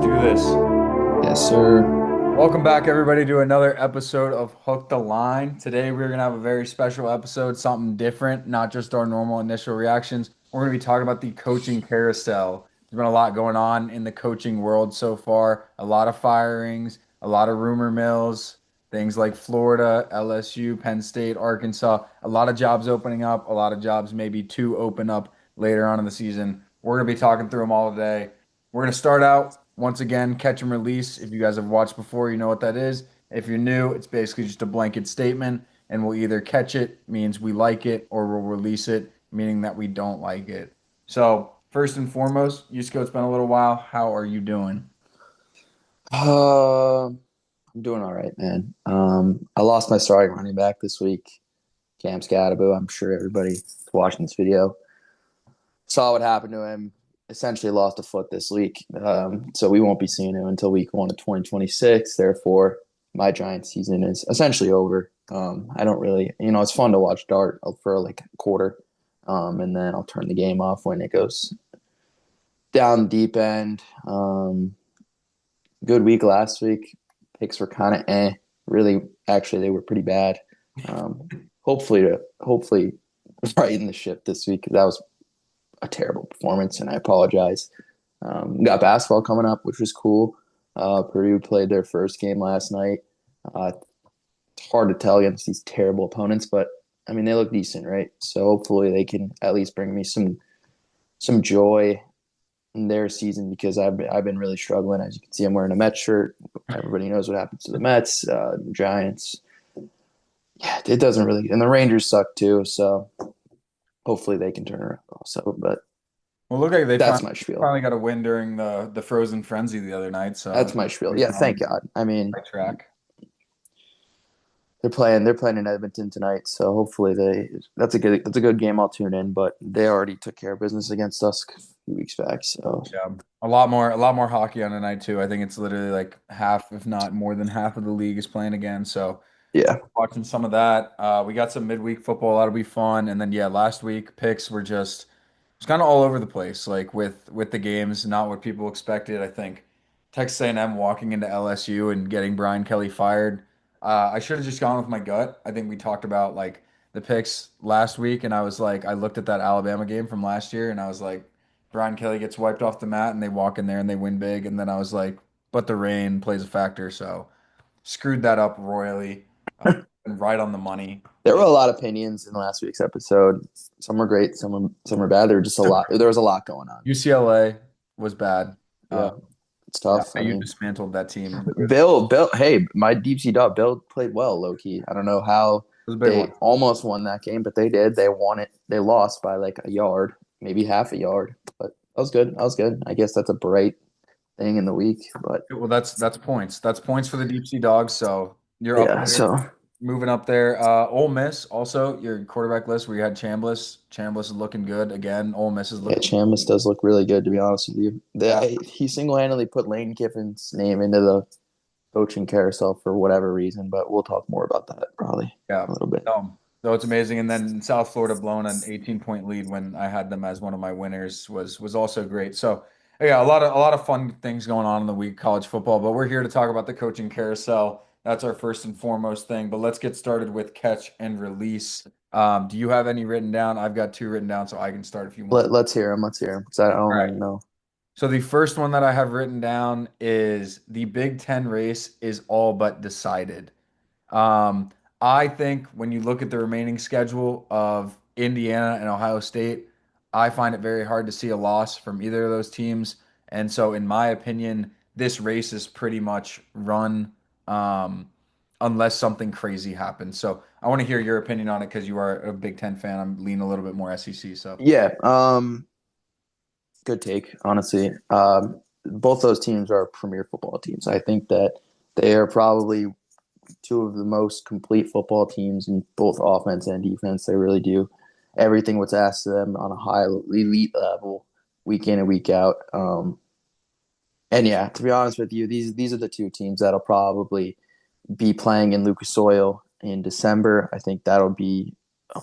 do this. Yes, sir. Welcome back, everybody, to another episode of Hook the Line. Today, we're going to have a very special episode, something different, not just our normal initial reactions. We're going to be talking about the coaching carousel. There's been a lot going on in the coaching world so far, a lot of firings, a lot of rumor mills, things like Florida, LSU, Penn State, Arkansas, a lot of jobs opening up, a lot of jobs maybe to open up later on in the season. We're going to be talking through them all today. We're going to start out once again, catch and release. If you guys have watched before, you know what that is. If you're new, it's basically just a blanket statement, and we'll either catch it, means we like it, or we'll release it, meaning that we don't like it. So, first and foremost, Yusko, it's been a little while. How are you doing? I'm doing all right, man. I lost my starting running back this week, Cam Scadaboo. I'm sure everybody watching this video saw what happened to him. Essentially lost a foot this week. So we won't be seeing him until week 1 of 2026. Therefore, my Giants season is essentially over. I don't really, it's fun to watch Dart for like a quarter. And then I'll turn the game off when it goes down the deep end. Good week last week. Picks were kind of Really, actually, they were pretty bad. Um, hopefully righten the ship this week because that was a terrible performance, and I apologize. Got basketball coming up, which was cool. Purdue played their first game last night. It's hard to tell against these terrible opponents, but I mean they look decent, right? So hopefully they can at least bring me some joy in their season because I've been really struggling. As you can see, I'm wearing a Mets shirt. Everybody knows what happens to the Mets, the Giants. Yeah, it doesn't really, and the Rangers suck too. So hopefully they can turn around also. But Well, look like they that's my spiel. finally got a win during the Frozen Frenzy the other night, so That's my spiel. everybody's Yeah, on thank the God. I mean, right track. they're playing in Edmonton tonight, so hopefully that's a good game. I'll tune in, but they already took care of business against us a few weeks back. So Yeah, a lot more hockey on tonight too. I think it's literally like half, if not more than half of the league is playing again. So yeah, watching some of that. We got some midweek football. That'll be fun. And then yeah, last week picks were just it's kind of all over the place. Like with the games, not what people expected. I think Texas A&M walking into LSU and getting Brian Kelly fired. I should have just gone with my gut. I think we talked about like the picks last week, and I was like, I looked at that Alabama game from last year, and I was like, Brian Kelly gets wiped off the mat, and they walk in there and they win big. And then I was like, but the rain plays a factor, so screwed that up royally. And right on the money. there were a lot of opinions in last week's episode. Some were great, some were bad. There were just a lot. There was a lot going on. UCLA was bad. Yeah, Uh, it's tough. I you mean, dismantled that team. It Bill. Hey, my deep sea dog Bill played well, low key. I don't know how was a big they one. almost won that game, but they did. They won it. They lost by like a yard, maybe half a yard, but that was good. That was good. I guess that's a bright thing in the week, but Well, that's points. That's points for the deep sea dogs. So you're up yeah. there, So moving up there. Ole Miss also your quarterback list where you had Chambliss. Chambliss is looking good again. Ole Miss is yeah, looking. Chamis does look really good to be honest with you. Yeah, He single handedly put Lane Kiffin's name into the coaching carousel for whatever reason, but we'll talk more about that probably yeah. a little bit. So it's amazing. And then South Florida blown an 18-point lead when I had them as one of my winners was also great. So yeah, a lot of fun things going on in the week, college football. But we're here to talk about the coaching carousel. That's our first and foremost thing. But let's get started with catch and release. Do you have any written down? I've got two written down, so I can start if you want. Let's hear him. Let's hear him because I All don't right. even know. So the first one that I have written down is the Big Ten race is all but decided. Um, I think when you look at the remaining schedule of Indiana and Ohio State, I find it very hard to see a loss from either of those teams. And so, in my opinion, this race is pretty much run unless something crazy happens. So, I want to hear your opinion on it because you are a Big Ten fan. I'm leaning a little bit more SEC. So, Yeah, good take, honestly. Both those teams are premier football teams. I think that they are probably two of the most complete football teams in both offense and defense. They really do everything what's asked of them on a high elite level, week in and week out. And yeah, to be honest with you, these are the two teams that'll probably be playing in Lucas Oil in December. I think that'll be a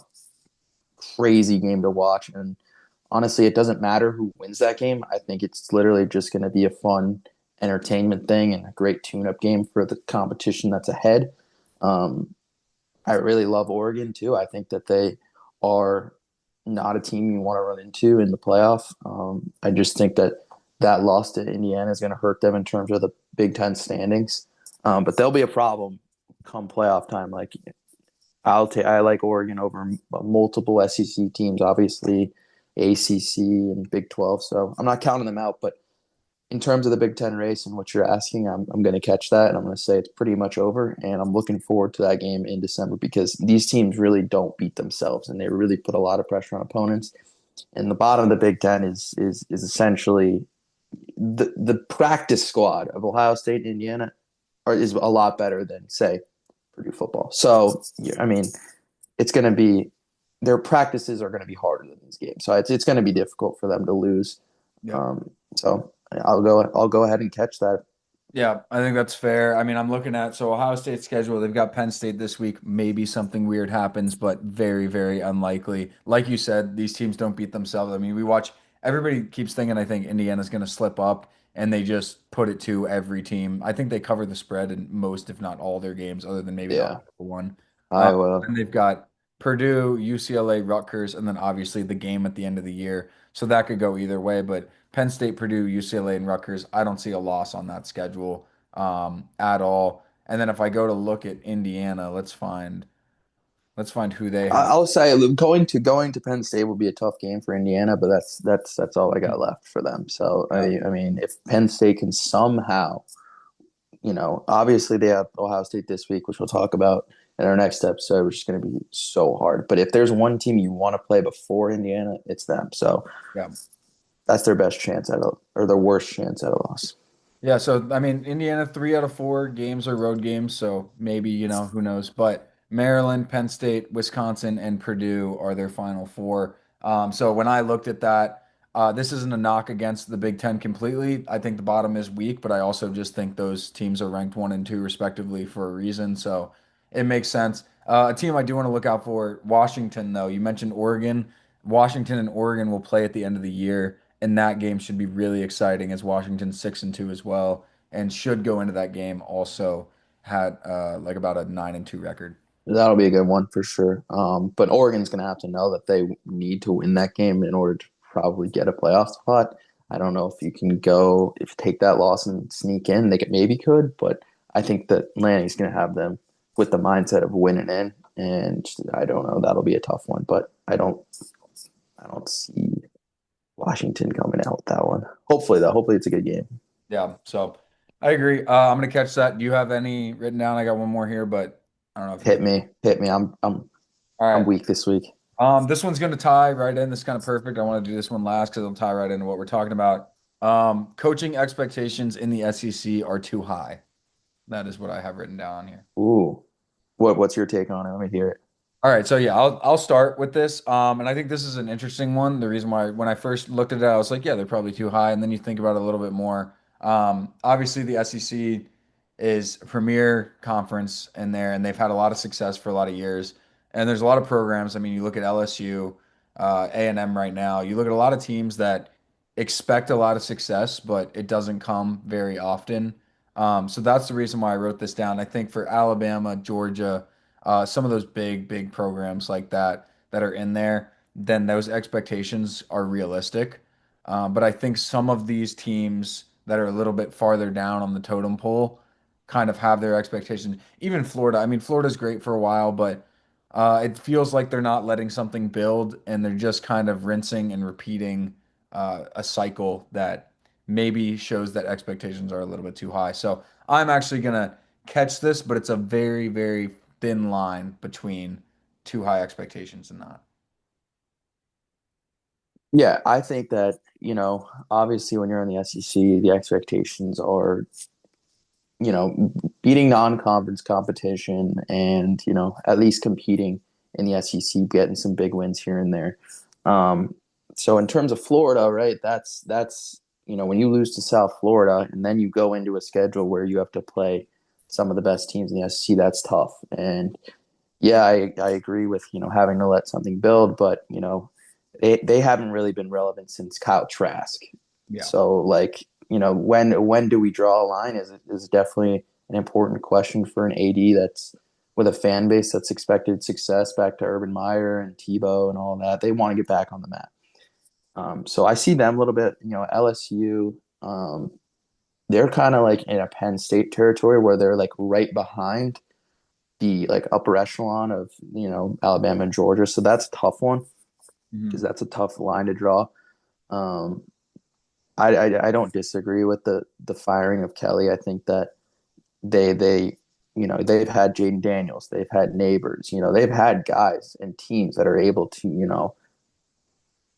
crazy game to watch. And honestly, it doesn't matter who wins that game. I think it's literally just going to be a fun entertainment thing and a great tune-up game for the competition that's ahead. Um, I really love Oregon too. I think that they are not a team you want to run into in the playoff. I just think that that loss to Indiana is going to hurt them in terms of the Big Ten standings. But they'll be a problem come playoff time. Like I like Oregon over multiple SEC teams, obviously ACC and Big 12. So I'm not counting them out, but in terms of the Big Ten race and what you're asking, I'm going to catch that, and I'm going to say it's pretty much over. And I'm looking forward to that game in December because these teams really don't beat themselves, and they really put a lot of pressure on opponents. And the bottom of the Big Ten is essentially the practice squad of Ohio State and Indiana is a lot better than say Purdue football. So I mean, it's going to be their practices are going to be harder than these games. So it's going to be difficult for them to lose. Yep. So I'll go ahead and catch that. Yeah, I think that's fair. I mean, I'm looking at so Ohio State's schedule. They've got Penn State this week. Maybe something weird happens, but very, very unlikely. Like you said, these teams don't beat themselves. I mean, we watch. Everybody keeps thinking I think Indiana's going to slip up, and they just put it to every team. I think they cover the spread in most, if not all, their games, other than maybe the Yeah, Iowa one. Iowa. And they've got Purdue, UCLA, Rutgers, and then obviously the game at the end of the year. So that could go either way, but Penn State, Purdue, UCLA, and Rutgers, I don't see a loss on that schedule at all. And then if I go to look at Indiana, let's find who they have. I'll say going to Penn State will be a tough game for Indiana, but that's all I got left for them. So Yeah, I mean, if Penn State can somehow, obviously they have Ohio State this week, which we'll talk about in our next episode, which is going to be so hard. But if there's one team you want to play before Indiana, it's them. So yeah. that's their best chance or their worst chance at a loss. Yeah, so I mean, Indiana, 3 out of 4 games are road games, so maybe, who knows. But Maryland, Penn State, Wisconsin, and Purdue are their final four. So when I looked at that, this isn't a knock against the Big Ten completely. I think the bottom is weak, but I also just think those teams are ranked 1 and 2 respectively for a reason. So it makes sense. A team I do want to look out for, Washington, though. You mentioned Oregon. Washington and Oregon will play at the end of the year, and that game should be really exciting as Washington's 6-2 as well, and should go into that game also had like about a 9-2 record. That'll be a good one for sure. But Oregon's going to have to know that they need to win that game in order to probably get a playoff spot. I don't know if you can go if you take that loss and sneak in. Maybe could, but I think that Lanny's going to have them with the mindset of winning in, and I don't know. That'll be a tough one, but I don't see Washington coming out with that one. Hopefully, though. Hopefully, it's a good game. Yeah, so I agree. I'm gonna catch that. Do you have any written down? I got one more here, but I don't know if you Hit do. me, hit me. All I'm right. weak this week. This one's gonna tie right in. This is kind of perfect. I want to do this one last because it'll tie right into what we're talking about. Coaching expectations in the SEC are too high. That is what I have written down on here. Ooh, what's your take on it? Let me hear it. All right, so yeah, I'll start with this. And I think this is an interesting one. The reason why when I first looked at it, I was like, yeah, they're probably too high. And then you think about it a little bit more. Obviously the SEC is a premier conference in there, and they've had a lot of success for a lot of years. And there's a lot of programs. I mean, you look at LSU, A&M right now. You look at a lot of teams that expect a lot of success, but it doesn't come very often. So that's the reason why I wrote this down. I think for Alabama, Georgia, some of those big, big programs like that are in there, then those expectations are realistic. But I think some of these teams that are a little bit farther down on the totem pole kind of have their expectations. Even Florida. I mean, Florida's great for a while, but it feels like they're not letting something build and they're just kind of rinsing and repeating a cycle that maybe shows that expectations are a little bit too high. So I'm actually gonna catch this, but it's a very, very thin line between too high expectations and not. Yeah, I think that, obviously when you're in the SEC, the expectations are, beating non-conference competition and, at least competing in the SEC, getting some big wins here and there. Um, so in terms of Florida, right, that's when you lose to South Florida and then you go into a schedule where you have to play some of the best teams in the SEC, that's tough. And yeah, I agree with, having to let something build, but they haven't really been relevant since Kyle Trask. Yeah. So like when do we draw a line is definitely an important question for an AD that's with a fan base that's expected success back to Urban Meyer and Tebow and all that. They want to get back on the map. So I see them a little bit. LSU. They're kind of like in a Penn State territory where they're like right behind the like upper echelon of Alabama and Georgia. So that's a tough one because Mhm. that's a tough line to draw. Um, I don't disagree with the firing of Kelly. I think that they they've had Jaden Daniels, they've had neighbors, they've had guys and teams that are able to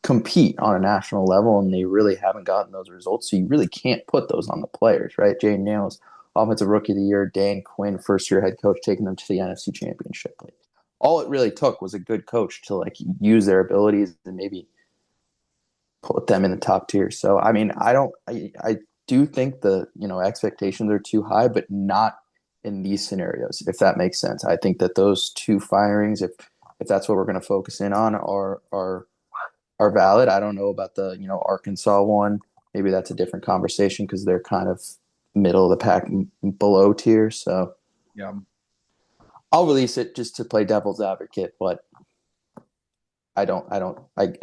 compete on a national level, and they really haven't gotten those results. So you really can't put those on the players, right? Jaden Daniels, offensive rookie of the year, Dan Quinn, first year head coach, taking them to the NFC Championship. Like, all it really took was a good coach to like use their abilities and maybe put them in the top tier. So I mean, I do think the expectations are too high, but not in these scenarios, if that makes sense. I think that those two firings, if that's what we're going to focus in on, are valid. I don't know about the Arkansas one. Maybe that's a different conversation because they're kind of middle of the pack below tier. So Yeah. I'll release it just to play devil's advocate, but I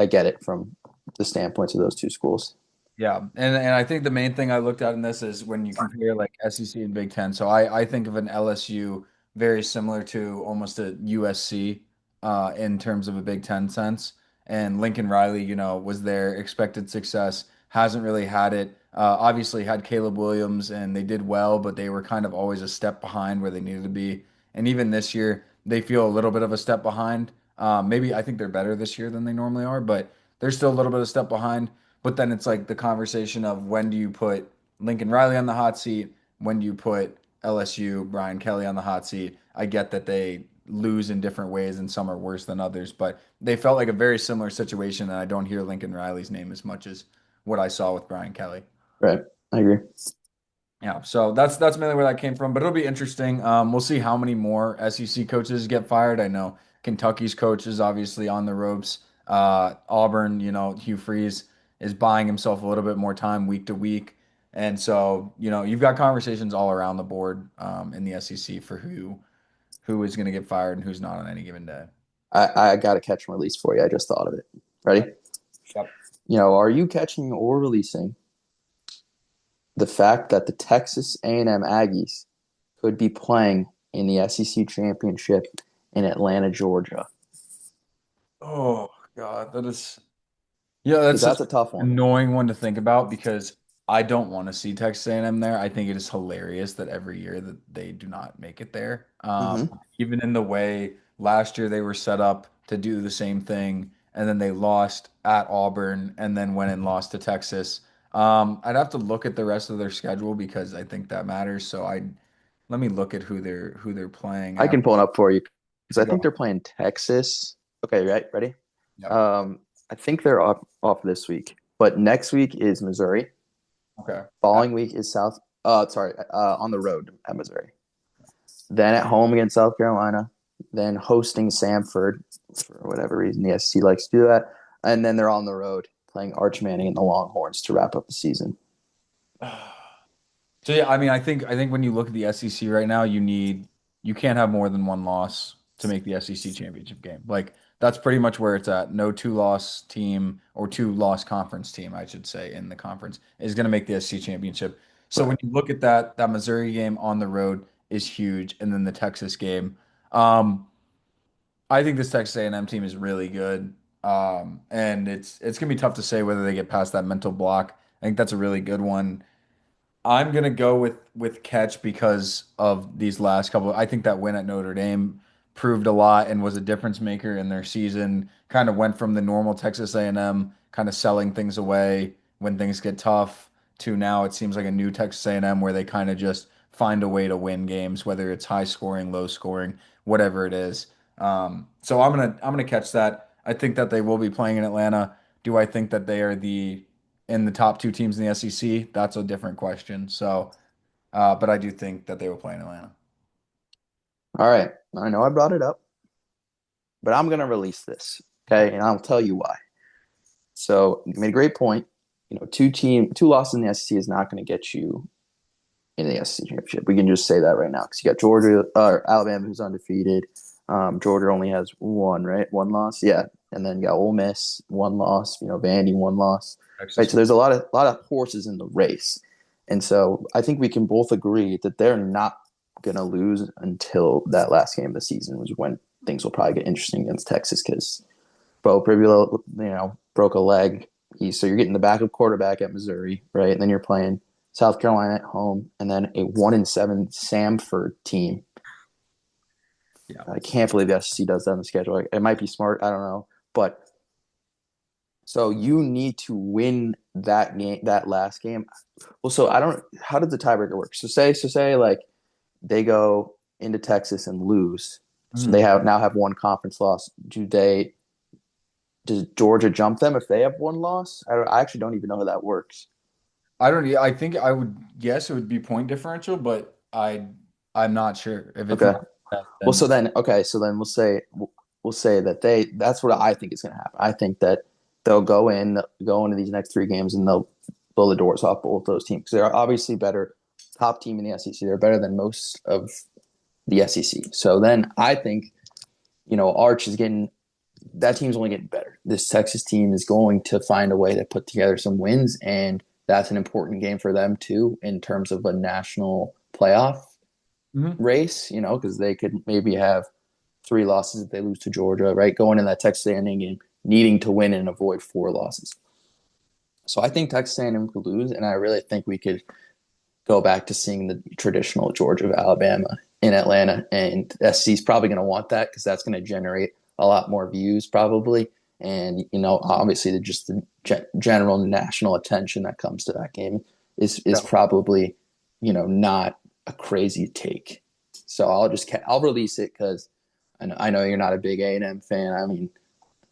get it from the standpoints of those two schools. Yeah, and I think the main thing I looked at in this is when you compare like SEC and Big Ten. So I think of an LSU very similar to almost a USC in terms of a Big Ten sense. And Lincoln Riley, was their expected success, hasn't really had it. Obviously had Caleb Williams and they did well, but they were kind of always a step behind where they needed to be. And even this year, they feel a little bit of a step behind. Maybe I think they're better this year than they normally are, but they're still a little bit of a step behind. But then it's like the conversation of when do you put Lincoln Riley on the hot seat? When do you put LSU, Brian Kelly on the hot seat? I get that they lose in different ways and some are worse than others, but they felt like a very similar situation. And I don't hear Lincoln Riley's name as much as what I saw with Brian Kelly. Right. I agree. Yeah, so that's mainly where that came from. But it'll be interesting. We'll see how many more SEC coaches get fired. I know Kentucky's coach is obviously on the ropes. Auburn, Hugh Freeze is buying himself a little bit more time week to week, and so you've got conversations all around the board in the SEC for who is going to get fired and who's not on any given day. I got a catch and release for you. I just thought of it. Ready? Yep. Are you catching or releasing the fact that the Texas A&M Aggies could be playing in the SEC championship in Atlanta, Georgia? Oh God, that is. Yeah, Because that's such that's a tough an one. annoying one to think about because I don't want to see Texas A&M there. I think it is hilarious that every year that they do not make it there. Mm-hmm. Even in the way last year they were set up to do the same thing, and then they lost at Auburn, and then went and lost to Texas. I'd have to look at the rest of their schedule because I think that matters. So I let me look at who they're playing I at. can pull it up for you because You I think go. they're playing Texas. Okay, right, ready? Yep. Um, I think they're off this week, but next week is Missouri. Okay. Following week is South. Sorry, on the road at Missouri. Then at home against South Carolina. Then hosting Samford for whatever reason the SEC likes to do that, and then they're on the road playing Arch Manning and the Longhorns to wrap up the season. So yeah, I mean, I think when you look at the SEC right now, you can't have more than one loss to make the SEC championship game. Like that's pretty much where it's at. No two-loss team or two-loss conference team, I should say, in the conference is going to make the SEC championship. So when Right. you look at that Missouri game on the road is huge, and then the Texas game, um, I think this Texas A&M team is really good, and it's gonna be tough to say whether they get past that mental block. I think that's a really good one. I'm gonna go with Catch because of these last couple. I think that win at Notre Dame proved a lot and was a difference maker in their season. Kind of went from the normal Texas A&M kind of selling things away when things get tough to now it seems like a new Texas A&M where they kind of just find a way to win games, whether it's high scoring, low scoring, whatever it is. So I'm gonna catch that. I think that they will be playing in Atlanta. Do I think that they are in the top two teams in the SEC? That's a different question. So, but I do think that they will play in Atlanta. All right. I know I brought it up, but I'm going to release this. Okay. And I'll tell you why. So you made a great point. two losses in the SEC is not going to get you in the SEC championship. We can just say that right now because you got Georgia or Alabama who's undefeated. Georgia only has one, right? One loss, yeah, and then you got Ole Miss one loss. Vandy one loss, right? Texas. So there's a lot of horses in the race, and so I think we can both agree that they're not gonna lose until that last game of the season, was when things will probably get interesting against Texas because Bo Pribula, broke a leg. So you're getting the backup quarterback at Missouri, right? And then you're playing South Carolina at home, and then a 1-7 Samford team. Yeah. I can't believe the SEC does that on the schedule. It might be smart, I don't know, but so you need to win that game, that last game. Well, so I don't. How did the tiebreaker work? So say like they go into Texas and lose, so Mhm. they now have one conference loss. Does Georgia jump them if they have one loss? I actually don't even know how that works. I don't. I think I would guess it would be point differential, but I'm not sure if it's Okay. not that. Well, so Then then, okay, so then we'll say that that's what I think is going to happen. I think that they'll go into these next three games, and they'll blow the doors off both those teams because they're obviously better, top team in the SEC. They're better than most of the SEC. So then I think Arch is getting that team's only getting better. This Texas team is going to find a way to put together some wins, and that's an important game for them too in terms of a national playoff Mhm. race. Because they could maybe have three losses if they lose to Georgia, right? Going in that Texas A&M game, needing to win and avoid four losses. So I think Texas A&M could lose, and I really think we could go back to seeing the traditional Georgia of Alabama in Atlanta, and SC is probably going to want that because that's going to generate a lot more views probably, and obviously just the general national attention that comes to that game is Yeah. probably not a crazy take. So I'll release it because I know you're not a big A&M fan. I mean,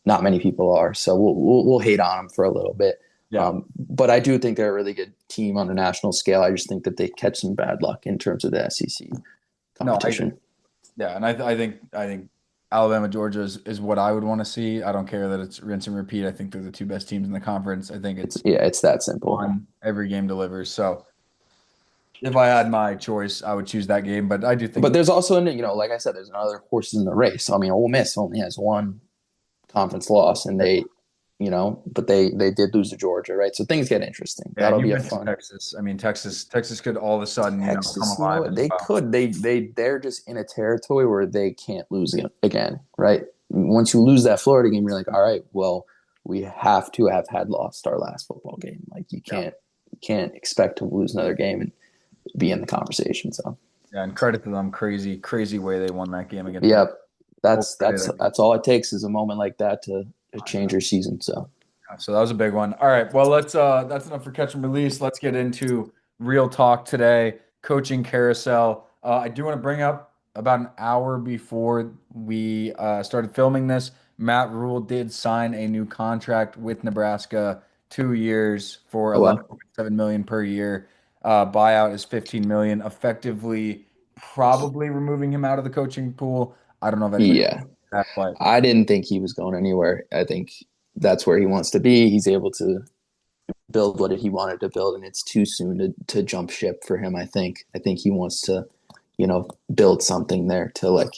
not many people are, so we'll hate on them for a little bit. Yeah. But I do think they're a really good team on a national scale. I just think that they catch some bad luck in terms of the SEC No, I agree. competition. Yeah, and I think Alabama, Georgia is what I would want to see. I don't care that it's rinse and repeat. I think they're the two best teams in the conference. I think it's It's that simple. fun. Every game delivers. So if I had my choice, I would choose that game. But I do But think, there's also, like I said, there's another horses in the race. I mean, Ole Miss only has one conference loss, and but they did lose to Georgia, right? So things get interesting. yeah, and That'll you be a mentioned fun. Texas. I mean, Texas could all of a sudden, come Texas, alive as they well. could. They're just in a territory where they can't lose again, right? Once you lose that Florida game, you're like, all right, well, we have to have had lost our last football game. Like Yeah. you can't expect to lose another game and be in the conversation. So, Yeah, and credit to them. Crazy, crazy way they won that game against yeah, Georgia. Full that's credit. that's that's all it takes is a moment like that to I change know. your season. So, So that was a big one. All right. Well, that's enough for catch and release. Let's get into real talk today. Coaching carousel. I do want to bring up about an hour before we started filming this, Matt Rule did sign a new contract with Nebraska, 2 years for oh well, 11.7 million per year. Buyout is 15 million, effectively probably removing him out of the coaching pool. I don't know if anybody yeah. that, but I didn't think he was going anywhere. I think that's where he wants to be. He's able to build what he wanted to build, and it's too soon to jump ship for him. I think he wants to, build something there to like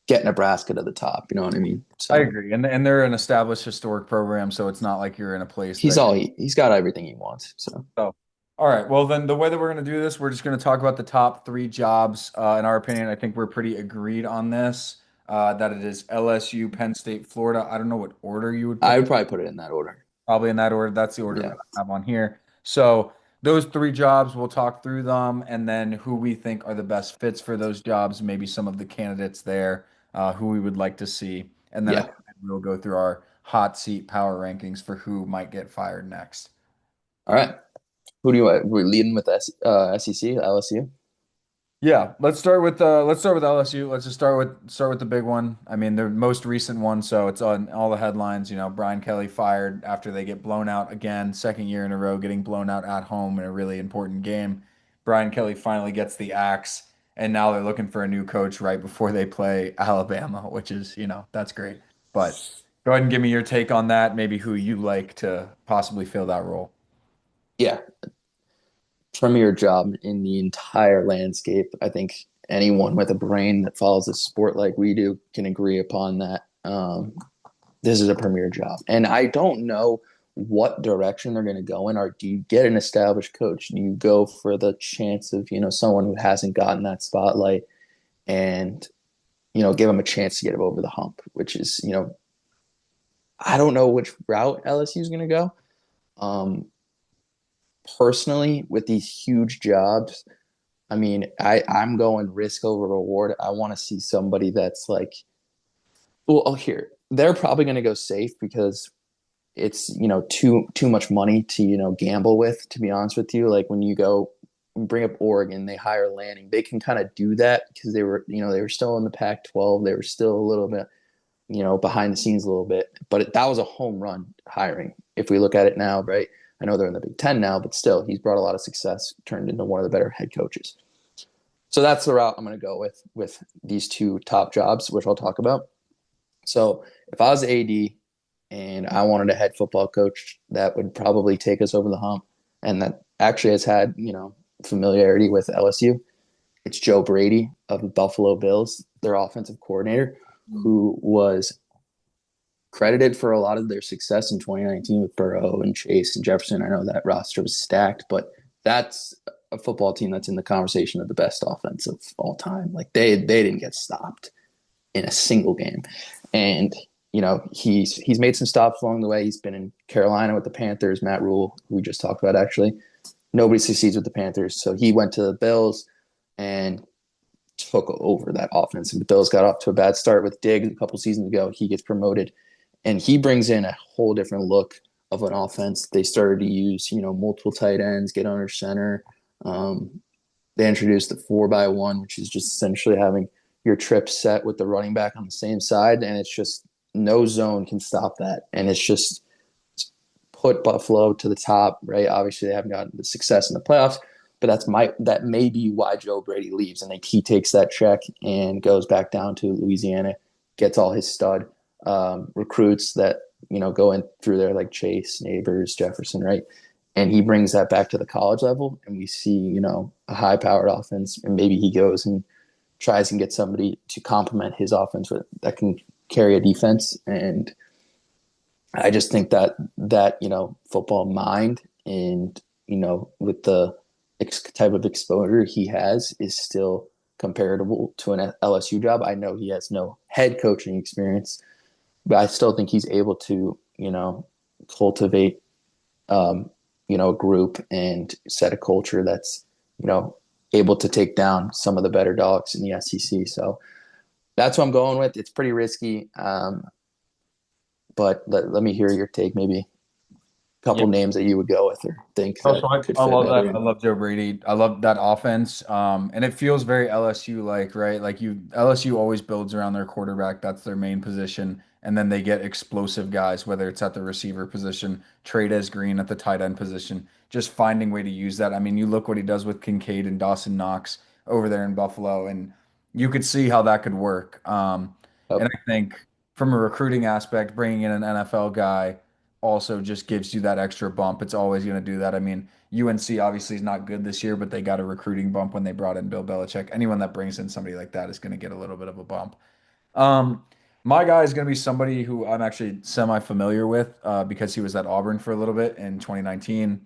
get Nebraska to the top. You know what I mean? I So agree. And they're an established historic program, so it's not like you're in a place he's that all he's got everything he wants. So so, all right. Well, then the way that we're going to do this, we're just going to talk about the top three jobs. In our opinion, I think we're pretty agreed on this. That it is LSU, Penn State, Florida. I don't know what order you would I put would them. probably put it in that order. Probably in that order. That's the order that Yeah. I have on here. So those three jobs, we'll talk through them and then who we think are the best fits for those jobs. Maybe some of the candidates there, who we would like to see, and then at Yeah. the end, we'll go through our hot seat power rankings for who might get fired next. All right. Who do you want? We're leading with SEC, LSU. Yeah, let's start with LSU. Let's just start with the big one. I mean, the most recent one, so it's on all the headlines. Brian Kelly fired after they get blown out again, second year in a row, getting blown out at home in a really important game. Brian Kelly finally gets the axe, and now they're looking for a new coach right before they play Alabama, which is, that's great. But go ahead and give me your take on that, maybe who you like to possibly fill that role. Yeah, premier job in the entire landscape. I think anyone with a brain that follows a sport like we do can agree upon that. This is a premier job, and I don't know what direction they're going to go in. Or do you get an established coach? Do you go for the chance of someone who hasn't gotten that spotlight and give them a chance to get over the hump? Which is I don't know which route LSU is going to go. Um, Personally, with these huge jobs, I mean, I'm going risk over reward. I want to see somebody that's like, well, oh, here they're probably going to go safe because it's too much money to gamble with. To be honest with you, like when you go bring up Oregon, they hire Lanning. They can kind of do that because they were still in the Pac-12. They were still a little bit behind the scenes a little bit, but that was a home run hiring. If we look at it now, right? I know they're in the Big Ten now, but still, he's brought a lot of success, turned into one of the better head coaches. So that's the route I'm going to go with these two top jobs, which I'll talk about. So if I was AD and I wanted a head football coach that would probably take us over the hump and that actually has had, familiarity with LSU, it's Joe Brady of the Buffalo Bills, their offensive coordinator, who was credited for a lot of their success in 2019 with Burrow and Chase and Jefferson. I know that roster was stacked, but that's a football team that's in the conversation of the best offense of all time. Like they didn't get stopped in a single game. And he's made some stops along the way. He's been in Carolina with the Panthers, Matt Rule, who we just talked about actually. Nobody succeeds with the Panthers. So he went to the Bills and took over that offense. And the Bills got off to a bad start with Diggs a couple seasons ago. He gets promoted and he brings in a whole different look of an offense. They started to use, multiple tight ends, get under center. They introduced the 4-by-1, which is just essentially having your trip set with the running back on the same side, and it's just no zone can stop that. And it's just put Buffalo to the top, right? Obviously, they haven't gotten the success in the playoffs, but that may be why Joe Brady leaves, and he takes that check and goes back down to Louisiana, gets all his stud recruits that go in through there like Chase, Neighbors, Jefferson, right? And he brings that back to the college level, and we see a high-powered offense, and maybe he goes and tries and gets somebody to complement his offense that can carry a defense. And I just think that football mind and with the type of exposure he has is still comparable to an LSU job. I know he has no head coaching experience, but I still think he's able to cultivate a group and set a culture that's able to take down some of the better dogs in the SEC. So that's what I'm going with. It's pretty risky, but let me hear your take. Maybe a Yeah. couple names that you would go with or think Also, that could I fit love that. better. I love Joe Brady. I love that offense. And it feels very LSU like, right? Like LSU always builds around their quarterback. That's their main position. And then they get explosive guys, whether it's at the receiver position, Trades Green at the tight end position, just finding way to use that. I mean, you look what he does with Kincaid and Dawson Knox over there in Buffalo, and you could see how that could work. And Yep. I think from a recruiting aspect, bringing in an NFL guy also just gives you that extra bump. It's always going to do that. I mean, UNC obviously is not good this year, but they got a recruiting bump when they brought in Bill Belichick. Anyone that brings in somebody like that is going to get a little bit of a bump. Um, my guy is going to be somebody who I'm actually semi-familiar with because he was at Auburn for a little bit in 2019.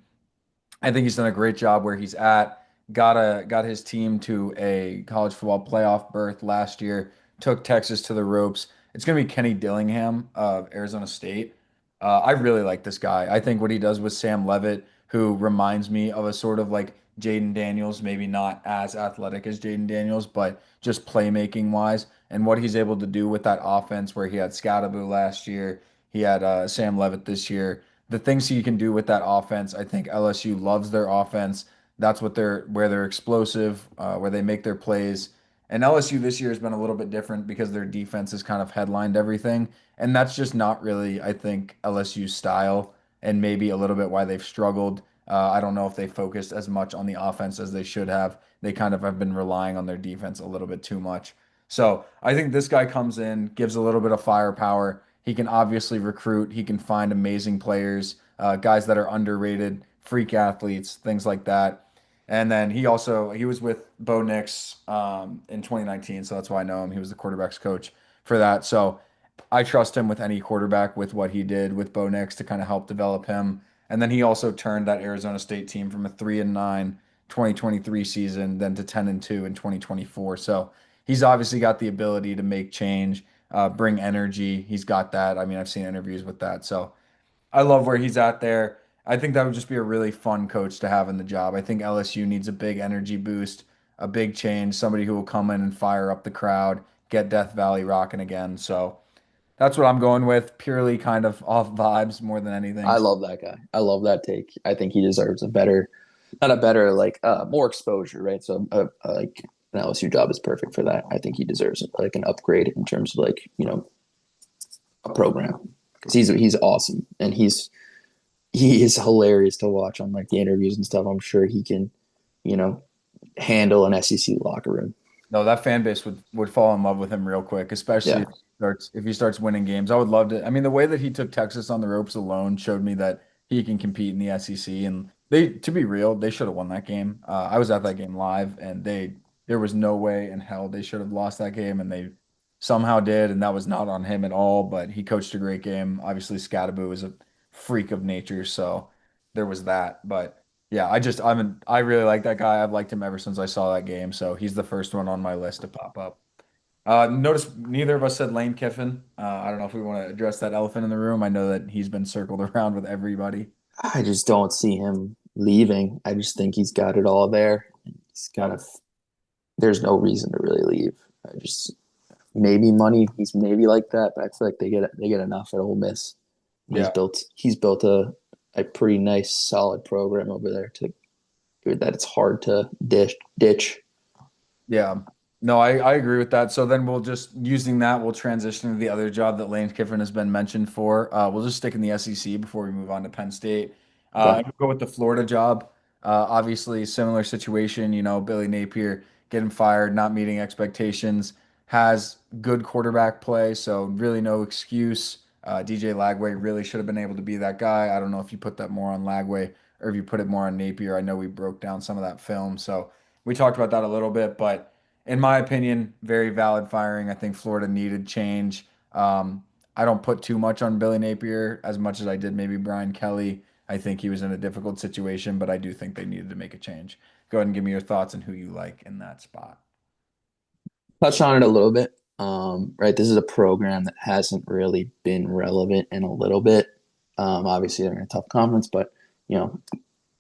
I think he's done a great job where he's at. Got his team to a college football playoff berth last year. Took Texas to the ropes. It's going to be Kenny Dillingham of Arizona State. I really like this guy. I think what he does with Sam Levitt, who reminds me of a sort of like Jaden Daniels, maybe not as athletic as Jaden Daniels, but just playmaking wise, and what he's able to do with that offense, where he had Scattaboo last year, he had Sam Levitt this year, the things he can do with that offense. I think LSU loves their offense. That's what where they're explosive, where they make their plays. And LSU this year has been a little bit different because their defense has kind of headlined everything. And that's just not really, I think, LSU's style and maybe a little bit why they've struggled. I don't know if they focused as much on the offense as they should have. They kind of have been relying on their defense a little bit too much. So I think this guy comes in, gives a little bit of firepower. He can obviously recruit. He can find amazing players, guys that are underrated, freak athletes, things like that. And then he was with Bo Nix in 2019, so that's why I know him. He was the quarterbacks coach for that. So I trust him with any quarterback with what he did with Bo Nix to kind of help develop him. And then he also turned that Arizona State team from a 3-9 2023 season then to 10-2 in 2024. So he's obviously got the ability to make change, bring energy. He's got that. I mean, I've seen interviews with that. So I love where he's at there. I think that would just be a really fun coach to have in the job. I think LSU needs a big energy boost, a big change, somebody who will come in and fire up the crowd, get Death Valley rocking again. So that's what I'm going with, purely kind of off vibes more than anything. I love that guy. I love that take. I think he deserves a better, not a better, like more exposure, right? So like an LSU job is perfect for that. I think he deserves like an upgrade in terms of like a program because he's awesome and he is hilarious to watch on like the interviews and stuff. I'm sure he can, you know, handle an SEC locker room. No, that fan base would fall in love with him real quick, especially Yeah, if he starts winning games. I would love to. I mean, the way that he took Texas on the ropes alone showed me that he can compete in the SEC. And to be real, they should have won that game. I was at that game live, and there was no way in hell they should have lost that game, and they somehow did. And that was not on him at all. But he coached a great game. Obviously, Scadaboo is a freak of nature, so there was that. But yeah, I really like that guy. I've liked him ever since I saw that game. So he's the first one on my list to pop up. Notice neither of us said Lane Kiffin. I don't know if we want to address that elephant in the room. I know that he's been circled around with everybody. I just don't see him leaving. I just think he's got it all there. He's kind of there's no reason to really leave. I just maybe money. He's maybe like that, but I feel like they get enough at Ole Miss. Yeah. He's built a pretty nice solid program over there to that it's hard to ditch. Yeah. No, I agree with that. So then we'll just using that, we'll transition to the other job that Lane Kiffin has been mentioned for. We'll just stick in the SEC before we move on to Penn State. Okay. And we'll go with the Florida job. Obviously, similar situation. Billy Napier getting fired, not meeting expectations, has good quarterback play, so really no excuse. DJ Lagway really should have been able to be that guy. I don't know if you put that more on Lagway or if you put it more on Napier. I know we broke down some of that film, so we talked about that a little bit, but in my opinion, very valid firing. I think Florida needed change. I don't put too much on Billy Napier as much as I did maybe Brian Kelly. I think he was in a difficult situation, but I do think they needed to make a change. Go ahead and give me your thoughts on who you like in that spot. Touch on it a little bit. Right, this is a program that hasn't really been relevant in a little bit. Obviously, they're in a tough conference, but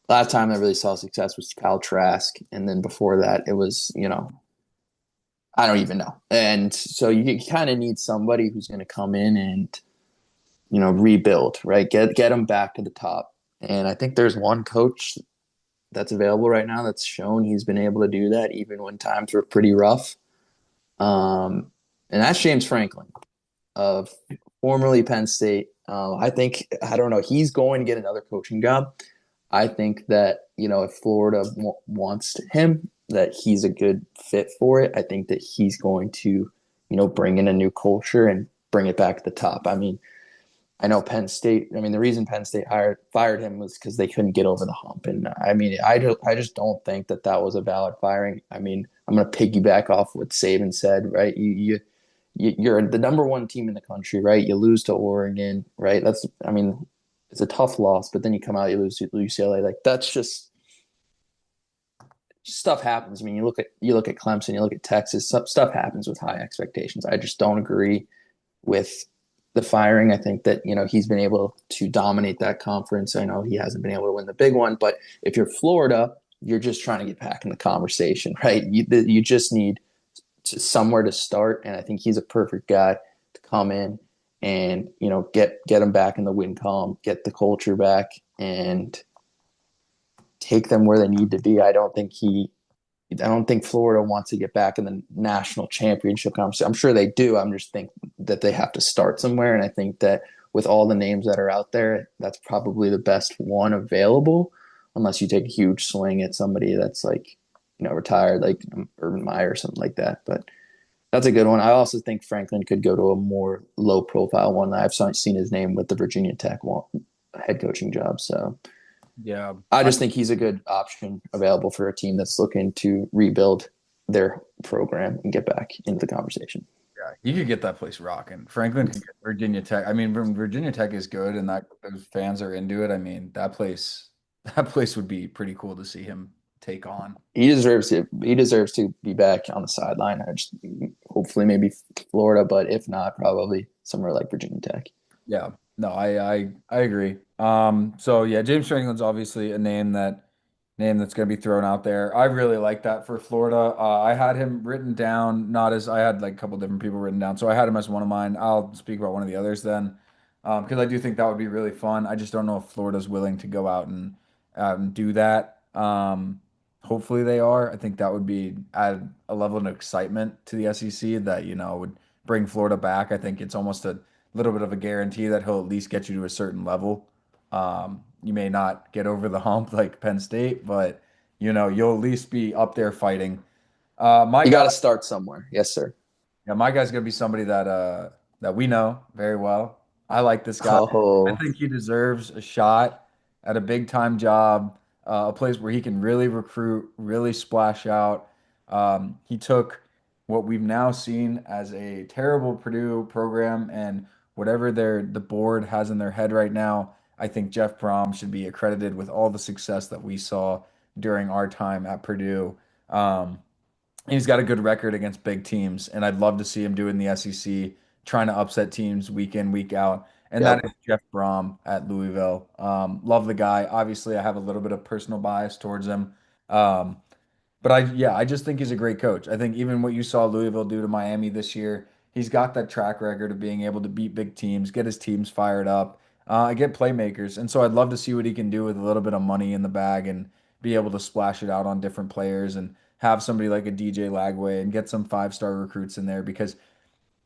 last time I really saw success was Kyle Trask, and then before that, it was I don't even know. And so you kind of need somebody who's going to come in and rebuild, right? Get them back to the top. And I think there's one coach that's available right now that's shown he's been able to do that even when times were pretty rough. And that's James Franklin of formerly Penn State. I don't know. He's going to get another coaching job. I think that if Florida wants him, that he's a good fit for it. I think that he's going to bring in a new culture and bring it back to the top. I mean, I know Penn State. I mean, the reason Penn State fired him was because they couldn't get over the hump. And I mean, I just don't think that was a valid firing. I mean, I'm going to piggyback off what Saban said, right? You're the number one team in the country, right? You lose to Oregon, right? I mean, it's a tough loss, but then you come out, you lose to UCLA. Like that's just stuff happens. I mean, you look at Clemson, you look at Texas. Stuff happens with high expectations. I just don't agree with the firing. I think that he's been able to dominate that conference. I know he hasn't been able to win the big one, but if you're Florida, you're just trying to get back in the conversation, right? You just need somewhere to start, and I think he's a perfect guy to come in and get him back in the win column, get the culture back, and take them where they need to be. I don't think Florida wants to get back in the national championship conversation. I'm sure they do. I'm just think that they have to start somewhere. And I think that with all the names that are out there, that's probably the best one available, unless you take a huge swing at somebody that's like, retired, like Urban Meyer or something like that. But that's a good one. I also think Franklin could go to a more low profile one. I've seen his name with the Virginia Tech head coaching job. So Yeah. I just think he's a good option available for a team that's looking to rebuild their program and get back into the conversation. Yeah, you could get that place rocking. Franklin could get Virginia Tech. I mean, Virginia Tech is good, and that those fans are into it. I mean, that place would be pretty cool to see him take on. He deserves to be back on the sideline. I just hopefully maybe Florida, but if not, probably somewhere like Virginia Tech. Yeah, no, I agree. So yeah, James Franklin's obviously a name that's going to be thrown out there. I really like that for Florida. I had him written down, not as I had like a couple different people written down, so I had him as one of mine. I'll speak about one of the others then, because I do think that would be really fun. I just don't know if Florida's willing to go out and do that. Hopefully they are. I think that would be add a level of excitement to the SEC that would bring Florida back. I think it's almost a little bit of a guarantee that he'll at least get you to a certain level. You may not get over the hump like Penn State, but you'll at least be up there fighting. My You guy, got to start somewhere. Yes, sir. yeah, my guy's gonna be somebody that we know very well. I like this guy. I Oh, think he deserves a shot at a big time job, a place where he can really recruit, really splash out. He took what we've now seen as a terrible Purdue program and whatever the board has in their head right now. I think Jeff Brom should be accredited with all the success that we saw during our time at Purdue. Um, He's got a good record against big teams, and I'd love to see him do it in the SEC, trying to upset teams week in, week out. And that yep. is Jeff Brom at Louisville. Love the guy. Obviously, I have a little bit of personal bias towards him. Um, but I just think he's a great coach. I think even what you saw Louisville do to Miami this year, he's got that track record of being able to beat big teams, get his teams fired up, get playmakers. And so I'd love to see what he can do with a little bit of money in the bag and be able to splash it out on different players and have somebody like a DJ Lagway and get some five-star recruits in there because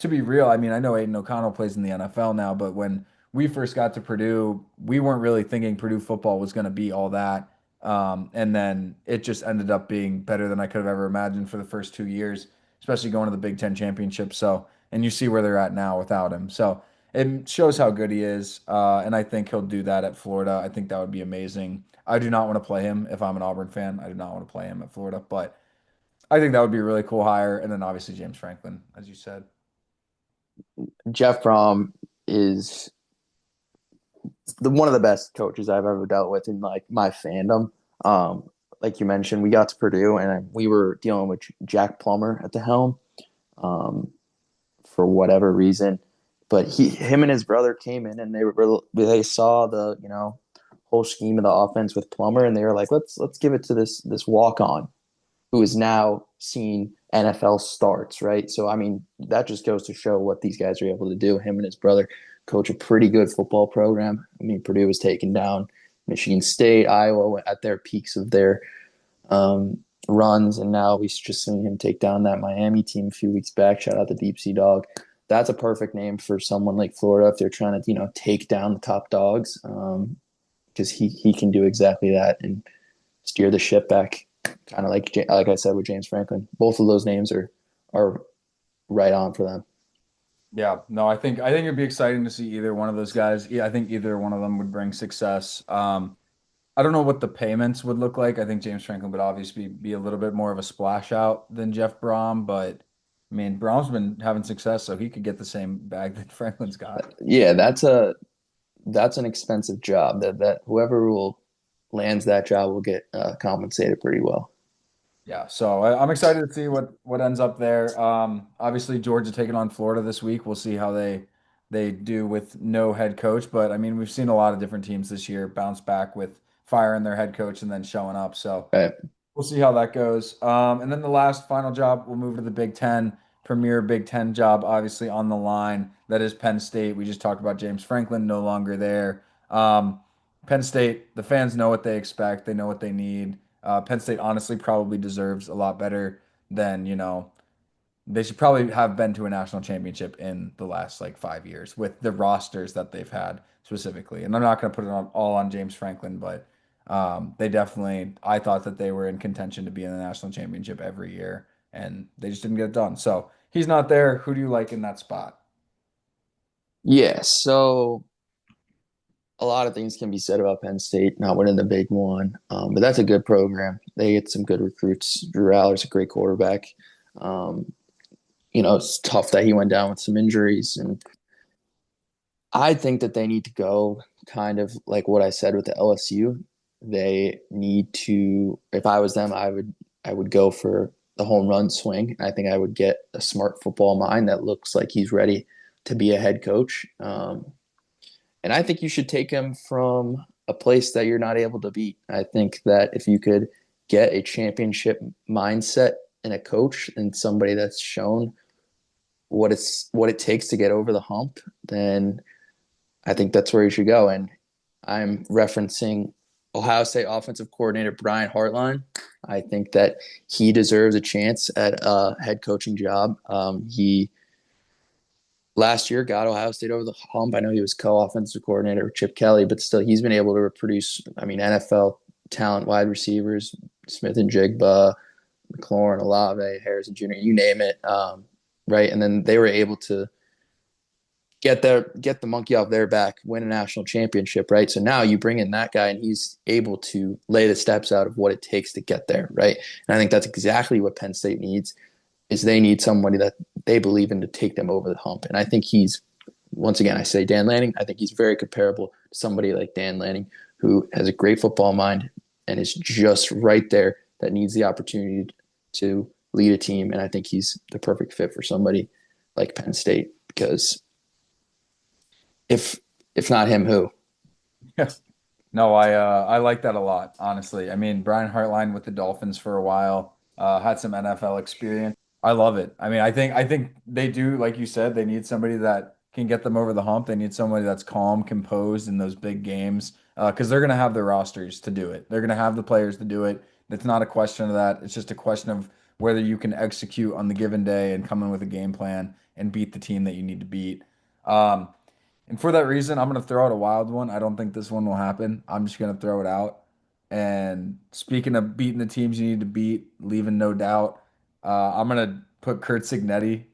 to be real, I mean, I know Aiden O'Connell plays in the NFL now, but when we first got to Purdue, we weren't really thinking Purdue football was going to be all that. And then it just ended up being better than I could have ever imagined for the first 2 years, especially going to the Big Ten championship. So, and you see where they're at now without him. So it shows how good he is. And I think he'll do that at Florida. I think that would be amazing. I do not want to play him if I'm an Auburn fan. I do not want to play him at Florida, but I think that would be a really cool hire. And then obviously James Franklin, as you said. Jeff Brom is one of the best coaches I've ever dealt with in like my fandom. Um, like you mentioned, we got to Purdue and we were dealing with Jack Plummer at the helm um, for whatever reason. But him and his brother came in and they saw the whole scheme of the offense with Plummer and they were like, let's give it to this walk on who is now seeing NFL starts, right? So, I mean, that just goes to show what these guys are able to do. Him and his brother coach a pretty good football program. I mean, Purdue was taking down Michigan State, Iowa at their peaks of their runs, and now we just seen him take down that Miami team a few weeks back. Shout out the Deep Sea Dog. That's a perfect name for someone like Florida if they're trying to, take down the top dogs, because he can do exactly that and steer the ship back kind of like I said with James Franklin. Both of those names are right on for them. Yeah, no, I think it'd be exciting to see either one of those guys. Yeah, I think either one of them would bring success. I don't know what the payments would look like. I think James Franklin would obviously be a little bit more of a splash out than Jeff Brom, but I mean, Brom's been having success, so he could get the same bag that Franklin's got. Yeah, that's an expensive job. That whoever will lands that job will get compensated pretty well. Yeah, so I'm excited to see what ends up there. Obviously Georgia taking on Florida this week. We'll see how they do with no head coach, but I mean we've seen a lot of different teams this year bounce back with firing their head coach and then showing up. So Right. we'll see how that goes. And then the last final job, we'll move to the Big Ten, premier Big Ten job, obviously on the line. That is Penn State. We just talked about James Franklin, no longer there. Penn State, the fans know what they expect. They know what they need. Penn State honestly probably deserves a lot better than, they should probably have been to a national championship in the last like 5 years with the rosters that they've had specifically. And I'm not going to put it all on James Franklin, but they definitely, I thought that they were in contention to be in the national championship every year, and they just didn't get it done. So he's not there. Who do you like in that spot? Yeah. So a lot of things can be said about Penn State not winning the big one, but that's a good program. They get some good recruits. Drew Aller's a great quarterback. Um, it's tough that he went down with some injuries, and I think that they need to go kind of like what I said with the LSU. They need to. If I was them, I would go for the home run swing. I think I would get a smart football mind that looks like he's ready to be a head coach. And I think you should take him from a place that you're not able to beat. I think that if you could get a championship mindset in a coach and somebody that's shown what it takes to get over the hump, then I think that's where you should go. And I'm referencing Ohio State offensive coordinator Brian Hartline. I think that he deserves a chance at a head coaching job. He last year got Ohio State over the hump. I know he was co-offensive coordinator with Chip Kelly, but still he's been able to produce, I mean, NFL talent wide receivers, Smith and Jigba, McLaurin, Olave, Harrison Jr., you name it. Right. And then they were able to get the monkey off their back, win a national championship, right? So now you bring in that guy and he's able to lay the steps out of what it takes to get there, right? And I think that's exactly what Penn State needs is they need somebody that they believe in to take them over the hump. And I think he's once again I say Dan Lanning, I think he's very comparable to somebody like Dan Lanning who has a great football mind and is just right there that needs the opportunity to lead a team. And I think he's the perfect fit for somebody like Penn State because if if not him, who? No, I like that a lot, honestly. I mean, Brian Hartline with the Dolphins for a while, had some NFL experience. I love it. I mean, I think they do, like you said, they need somebody that can get them over the hump. They need somebody that's calm, composed in those big games, because they're gonna have the rosters to do it. They're gonna have the players to do it. It's not a question of that. It's just a question of whether you can execute on the given day and come in with a game plan and beat the team that you need to beat. Um, and for that reason, I'm going to throw out a wild one. I don't think this one will happen. I'm just going to throw it out. And speaking of beating the teams you need to beat, leaving no doubt, I'm going to put Kurt Signetti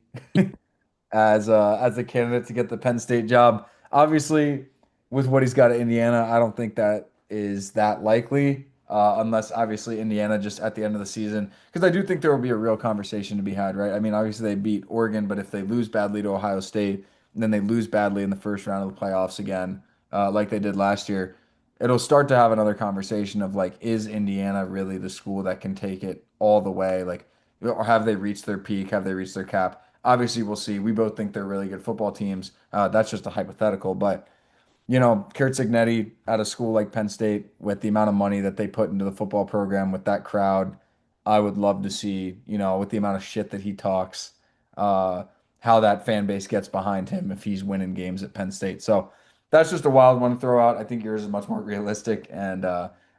as a candidate to get the Penn State job. Obviously, with what he's got at Indiana, I don't think that is that likely, unless obviously Indiana just at the end of the season, because I do think there will be a real conversation to be had, right? I mean, obviously they beat Oregon, but if they lose badly to Ohio State, and then they lose badly in the first round of the playoffs again, like they did last year, it'll start to have another conversation of like, is Indiana really the school that can take it all the way? Like, or have they reached their peak? Have they reached their cap? Obviously, we'll see. We both think they're really good football teams. That's just a hypothetical, but Kurt Signetti at a school like Penn State with the amount of money that they put into the football program with that crowd, I would love to see, with the amount of shit that he talks, uh, how that fan base gets behind him if he's winning games at Penn State. So that's just a wild one to throw out. I think yours is much more realistic, and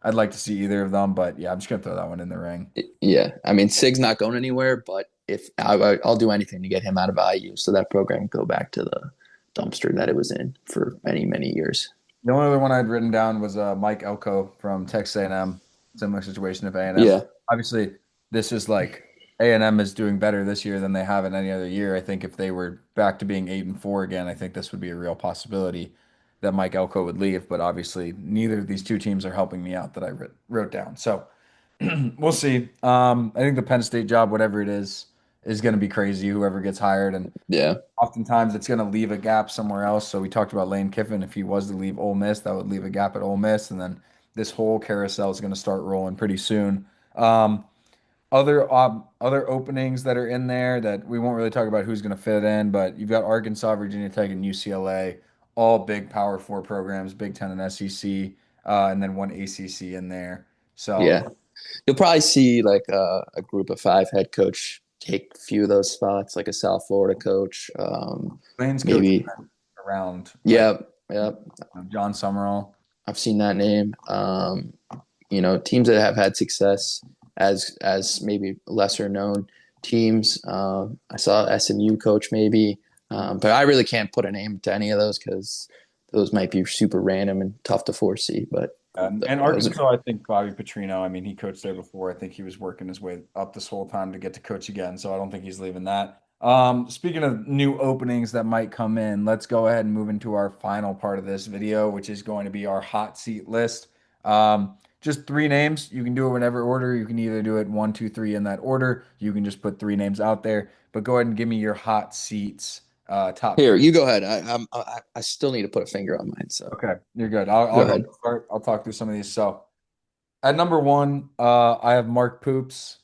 I'd like to see either of them, but yeah, I'm just gonna throw that one in the ring. Yeah, I mean Sig's not going anywhere, but if I'll do anything to get him out of IU so that program can go back to the dumpster that it was in for many many years. The only other one I'd written down was Mike Elko from Texas A&M. Similar situation of A&M. Yeah, Obviously, this is like A&M is doing better this year than they have in any other year. I think if they were back to being 8-4 again, I think this would be a real possibility that Mike Elko would leave. But obviously, neither of these two teams are helping me out that I wrote down. So we'll see. I think the Penn State job, whatever it is going to be crazy. Whoever gets hired, and yeah, oftentimes it's going to leave a gap somewhere else. So we talked about Lane Kiffin. If he was to leave Ole Miss, that would leave a gap at Ole Miss, and then this whole carousel is going to start rolling pretty soon. Other openings that are in there that we won't really talk about who's going to fit in, but you've got Arkansas, Virginia Tech, and UCLA, all big Power Four programs, Big Ten and SEC, and then one ACC in there. So yeah. You'll probably see like a group of five head coach take a few of those spots, like a South Florida coach. Lane's coach Maybe, around like yeah, yeah. John Summerall. I've seen that name. Teams that have had success as maybe lesser known teams. I saw SMU coach maybe, but I really can't put a name to any of those because those might be super random and tough to foresee. But And those Arkansas, are, I think Bobby Petrino. I mean, he coached there before. I think he was working his way up this whole time to get to coach again. So I don't think he's leaving that. Speaking of new openings that might come in, let's go ahead and move into our final part of this video, which is going to be our hot seat list. Just three names. You can do it whatever order. You can either do it one, two, three in that order. You can just put three names out there. But go ahead and give me your hot seats, top Here, three. you go ahead. I still need to put a finger on mine, so Okay, you're good. I'll go go ahead. start. I'll talk through some of these. So at number one, I have Mark Poops.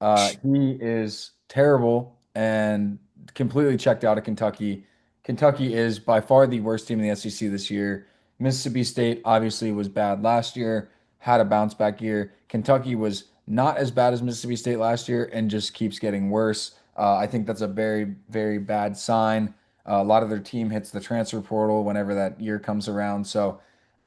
He is terrible and completely checked out of Kentucky. Kentucky is by far the worst team in the SEC this year. Mississippi State obviously was bad last year, had a bounce back year. Kentucky was not as bad as Mississippi State last year and just keeps getting worse. I think that's a very, very bad sign. A lot of their team hits the transfer portal whenever that year comes around. So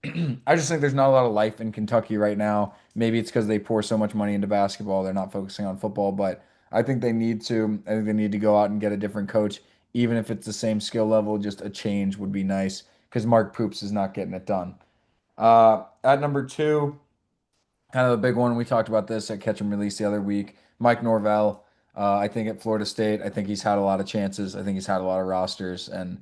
I just think there's not a lot of life in Kentucky right now. Maybe it's because they pour so much money into basketball, they're not focusing on football, but I think they need to. I think they need to go out and get a different coach, even if it's the same skill level. Just a change would be nice because Mark Poops is not getting it done. At number two, kind of a big one. We talked about this at Catch and Release the other week. Mike Norvell. I think at Florida State, I think he's had a lot of chances. I think he's had a lot of rosters, and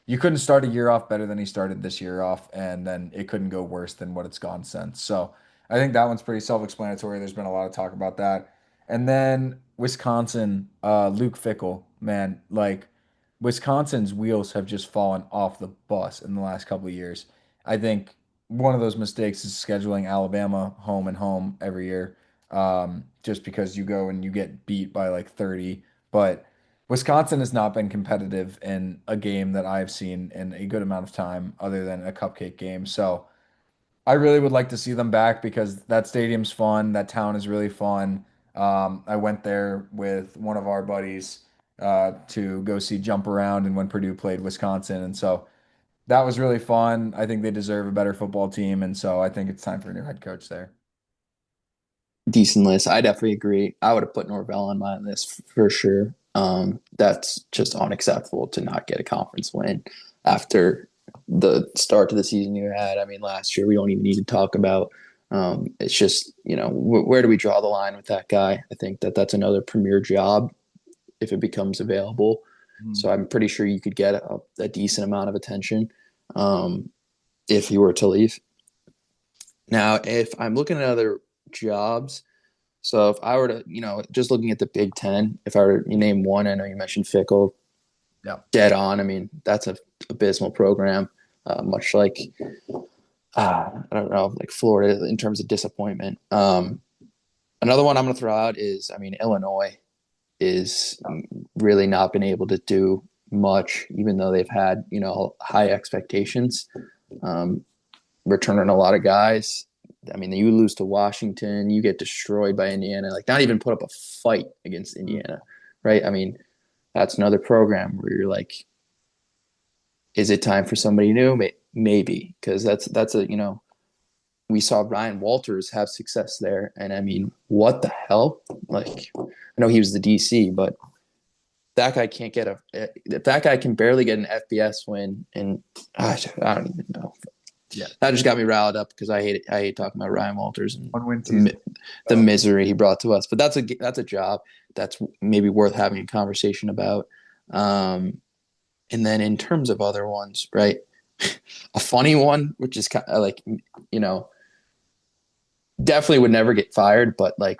you couldn't start a year off better than he started this year off, and then it couldn't go worse than what it's gone since. So I think that one's pretty self-explanatory. There's been a lot of talk about that. And then Wisconsin, Luke Fickle, man, like Wisconsin's wheels have just fallen off the bus in the last couple of years. I think one of those mistakes is scheduling Alabama home and home every year, just because you go and you get beat by like 30. But Wisconsin has not been competitive in a game that I've seen in a good amount of time, other than a cupcake game. So I really would like to see them back because that stadium's fun. That town is really fun. I went there with one of our buddies to go see Jump Around and when Purdue played Wisconsin. And so that was really fun. I think they deserve a better football team. And so I think it's time for a new head coach there. Decent list. I definitely agree. I would have put Norvell on my list for sure. That's just unacceptable to not get a conference win after the start to the season you had. I mean, last year we don't even need to talk about. It's just where do we draw the line with that guy? I think that's another premier job if it becomes available. Mhm. So I'm pretty sure you could get a decent amount of attention if he were to leave. Now, if I'm looking at other jobs, so if I were to, just looking at the Big Ten, if I were to name one, I know you mentioned Fickle, Yeah. dead on. I mean, that's a abysmal program, much like I don't know, like Florida in terms of disappointment. Another one I'm going to throw out is, I mean, Illinois is really not been able to do much, even though they've had high expectations. Um, Returning a lot of guys. I mean, you lose to Washington, you get destroyed by Indiana. Like, not even put up a fight against Indiana, right? I mean, that's another program where you're like, is it time for somebody new? Maybe, because that's a we saw Ryan Walters have success there, and I mean, what the hell? Like, I know he was the DC, but that guy can't get if that guy can barely get an FBS win, and I don't even know. Yeah. That just got me riled up because I hate talking about Ryan Walters and One win season. the misery he brought to us. But that's a job that's maybe worth having a conversation about. And then in terms of other ones, right? A funny one, which is kind of like definitely would never get fired, but like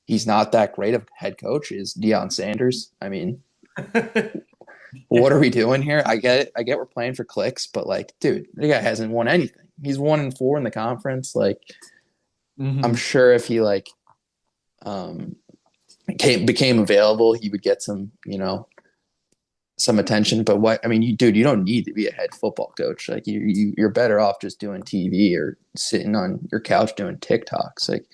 he's not that great of a head coach is Deion Sanders. I mean, what are we doing here? I get it. I get we're playing for clicks, but like, dude, the guy hasn't won anything. He's 1-4 in the conference. Like, I'm Mhm. sure if he um became available, he would get some attention. But what I mean, you don't need to be a head football coach. Like you're better off just doing TV or sitting on your couch doing TikToks. Like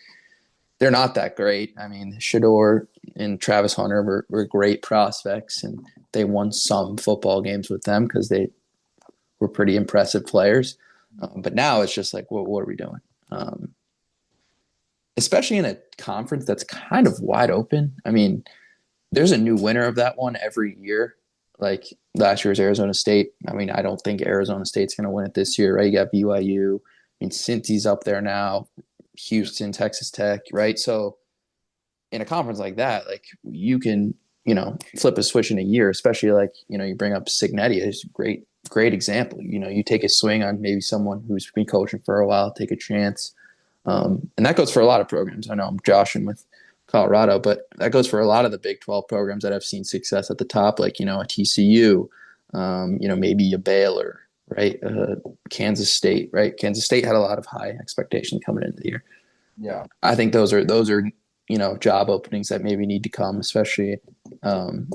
they're not that great. I mean, Shador and Travis Hunter were great prospects, and they won some football games with them because they were pretty impressive players. But now it's just like, what are we doing? Especially in a conference that's kind of wide open. I mean, there's a new winner of that one every year. Like last year's Arizona State. I mean, I don't think Arizona State's going to win it this year, right? You got BYU. I mean, Cincy's up there now. Houston, Texas Tech, right? So in a conference like that, like you can, flip a switch in a year, especially like, you bring up Signetti is a great example. You take a swing on maybe someone who's been coaching for a while, take a chance. And that goes for a lot of programs. I know I'm joshing with Colorado, but that goes for a lot of the Big 12 programs that have seen success at the top, like, a TCU, maybe a Baylor, right? Kansas State, right? Kansas State had a lot of high expectation coming into the year. Yeah. I think those are job openings that maybe need to come, especially um,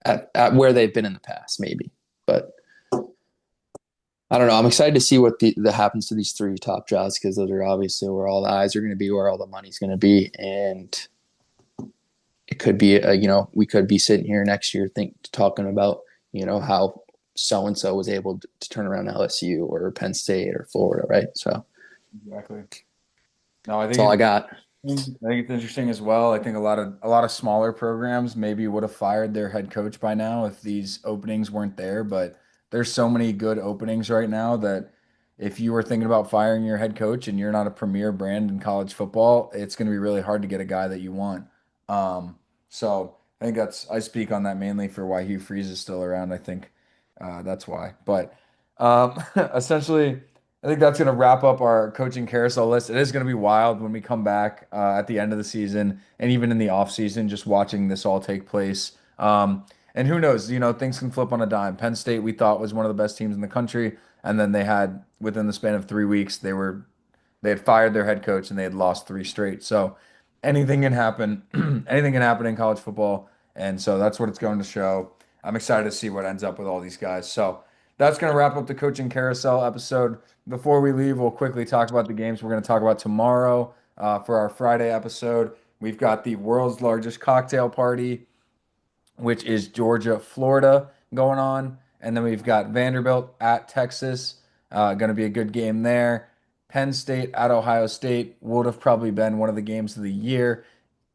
at where they've been in the past, maybe. But I don't know. I'm excited to see what that happens to these three top jobs because those are obviously where all the eyes are going to be, where all the money's going to be, and it could be, we could be sitting here next year talking about, how so and so was able to turn around LSU or Penn State or Florida, right? So Exactly. No, I that's think all it's I got. I think it's interesting as well. I think a lot of smaller programs maybe would have fired their head coach by now if these openings weren't there. But there's so many good openings right now that if you were thinking about firing your head coach and you're not a premier brand in college football, it's going to be really hard to get a guy that you want. Um, so I think I speak on that mainly for why Hugh Freeze is still around. I think that's why. But essentially. I think that's going to wrap up our coaching carousel list. It is going to be wild when we come back at the end of the season and even in the off season, just watching this all take place. And who knows, things can flip on a dime. Penn State, we thought was one of the best teams in the country, and then they had within the span of 3 weeks, they had fired their head coach and they had lost three straight. So anything can happen. Anything can happen in college football, and so that's what it's going to show. I'm excited to see what ends up with all these guys. So that's going to wrap up the coaching carousel episode. Before we leave, we'll quickly talk about the games we're going to talk about tomorrow for our Friday episode. We've got the world's largest cocktail party, which is Georgia, Florida going on. And then we've got Vanderbilt at Texas. Going to be a good game there. Penn State at Ohio State would have probably been one of the games of the year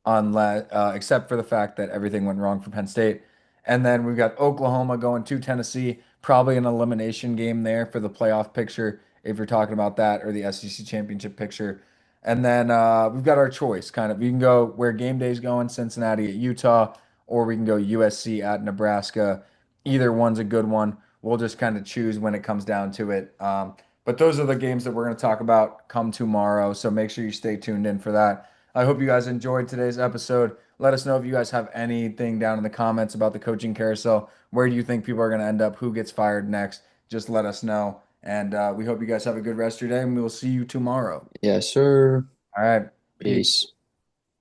unless except for the fact that everything went wrong for Penn State. And then we've got Oklahoma going to Tennessee, probably an elimination game there for the playoff picture if you're talking about that or the SEC championship picture. And then we've got our choice kind of. We can go where game day's going, Cincinnati at Utah, or we can go USC at Nebraska. Either one's a good one. We'll just kind of choose when it comes down to it. But those are the games that we're going to talk about come tomorrow. So make sure you stay tuned in for that. I hope you guys enjoyed today's episode. Let us know if you guys have anything down in the comments about the coaching carousel. Where do you think people are going to end up? Who gets fired next? Just let us know. And we hope you guys have a good rest of your day, and we will see you tomorrow. Yes, sir. All right. Peace. Peace.